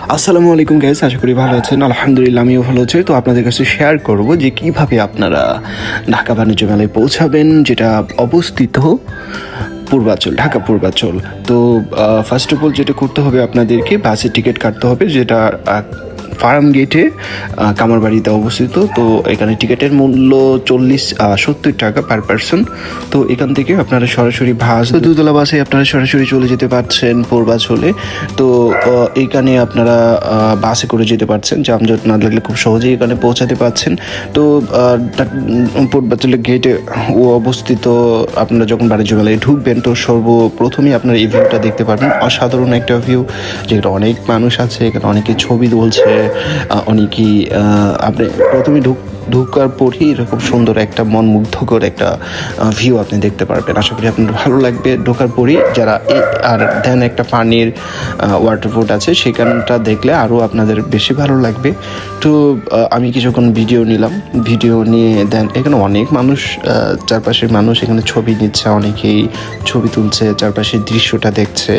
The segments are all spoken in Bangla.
আসসালামু আলাইকুম গাইস, আশা করি ভালো আছেন। আলহামদুলিল্লাহ আমিও ভালো আছি। তো আপনাদের কাছে শেয়ার করব যে কিভাবে আপনারা ঢাকা বাণিজ্য মেলায় পৌঁছাবেন, যেটা অবস্থিত পূর্বাচল, ঢাকা পূর্বাচল। তো ফার্স্ট অফ অল যেটা করতে হবে, আপনাদেরকে বাসের টিকিট কাটতে হবে, যেটা ফার্ম গেটে কামারবাড়িতে অবস্থিত। তো এখানে টিকিটের মূল্য 70 টাকা পার পারসন। তো এখান থেকে আপনারা সরাসরি বাস, দুতলা বাসে আপনারা সরাসরি চলে যেতে পারছেন পূর্বাচলে। তো এইখানে আপনারা বাসে করে যেতে পারছেন, যানজট না লাগলে খুব সহজেই এখানে পৌঁছাতে পারছেন। তো পূর্বাচলের গেটে অবস্থিত। আপনারা যখন বাণিজ্য মেলায় ঢুকবেন, তো সর্বপ্রথমেই আপনারা এই ভিউটা দেখতে পারবেন। অসাধারণ একটা ভিউ, যেটা অনেক মানুষ আছে এখানে, অনেকে ছবি তুলছে, অনেকেই আপনি প্রথমে ঢুকার পরই এরকম সুন্দর একটা মন মুগ্ধকর একটা ভিউ আপনি দেখতে পারবেন। আশা করি আপনার ভালো লাগবে ঢোকার পরই। যারা আর দেন একটা পানির ওয়াটারফুট আছে, সেখানটা দেখলে আরও আপনাদের বেশি ভালো লাগবে। তো আমি কিছুক্ষণ ভিডিও নিলাম, ভিডিও নিয়ে দেন এখানে অনেক মানুষ, চারপাশের মানুষ এখানে ছবি নিচ্ছে, অনেকেই ছবি তুলছে, চারপাশের দৃশ্যটা দেখছে।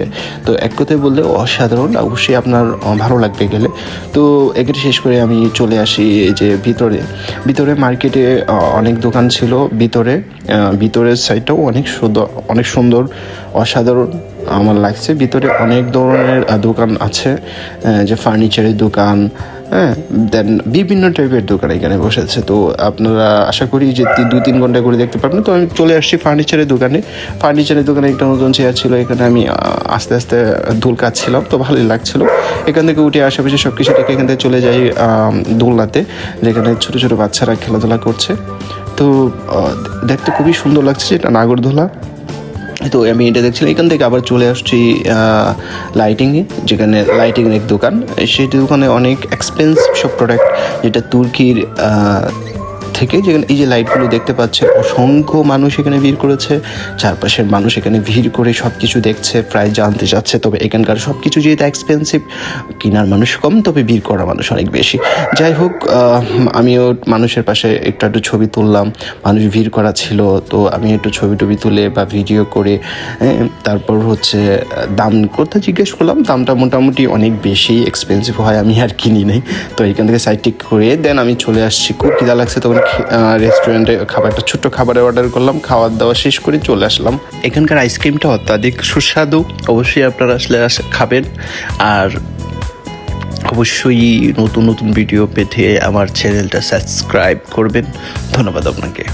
তো এক কথায় বললে অসাধারণ, অবশ্যই আপনার ভালো লাগবে গেলে। তো এখানে শেষ করে আমি চলে আসি এই যে ভিতরে মার্কেটে অনেক দোকান ছিল। ভিতরের সাইডটাও অনেক সুন্দর, অসাধারণ আমার লাগছে। ভিতরে অনেক ধরনের দোকান আছে, যে ফার্নিচারের দোকান, হ্যাঁ, দেন বিভিন্ন টাইপের দোকান এখানে বসেছে। তো আপনারা আশা করি যে 2-3 ঘন্টা করে দেখতে পারবেন। তো আমি চলে আসছি ফার্নিচারের দোকানে একটা নতুন চেয়ার ছিল, এখানে আমি আস্তে আস্তে দোল কাটছিলাম, তো ভালোই লাগছিলো। এখান থেকে উঠে আশেপাশে সব কিছু দেখে এখান থেকে চলে যাই দোলনাতে, যেখানে ছোটো ছোটো বাচ্চারা খেলাধুলা করছে। তো দেখতে খুবই সুন্দর লাগছে, এটা নাগরদোলা। তো আমি এটা দেখছিলাম। এখান থেকে আবার চলে আসছি লাইটিংয়ে, যেখানে লাইটিংয়ের এক দোকান। সেই দোকানে অনেক এক্সপেন্সিভ সব প্রোডাক্ট, যেটা তুর্কির থেকে, যেখানে এই যে লাইটগুলো দেখতে পাচ্ছেন, অসংখ্য মানুষ এখানে ভিড় করেছে। চারপাশের মানুষ এখানে ভিড় করে সব কিছু দেখছে, প্রায় জানতে চাচ্ছে। তবে এখানকার সব কিছু যেহেতু এক্সপেন্সিভ, কেনার মানুষ কম, তবে ভিড় করা মানুষ অনেক বেশি। যাই হোক, আমিও মানুষের পাশে একটু ছবি তুললাম। মানুষ ভিড় করা ছিল, তো আমি একটু ছবি তুলে বা ভিডিও করে তারপর হচ্ছে দাম করতে জিজ্ঞেস করলাম। দামটা মোটামুটি অনেক বেশি এক্সপেন্সিভ হয়, আমি আর কিনি নাই। তো এখান থেকে সাইড টিক করে দেন আমি চলে আসছি। খুব খিদা লাগছে, তখন রেস্টুরেন্টে একটা ছোট্ট খাবারের অর্ডার করলাম। খাওয়া দাওয়া শেষ করে চলে আসলাম। এখানকার আইসক্রিমটা অত্যাধিক সুস্বাদু, অবশ্যই আপনারা আসলে খাবেন। আর অবশ্যই নতুন ভিডিও পেতে আমার চ্যানেলটা সাবস্ক্রাইব করবেন। ধন্যবাদ আপনাকে।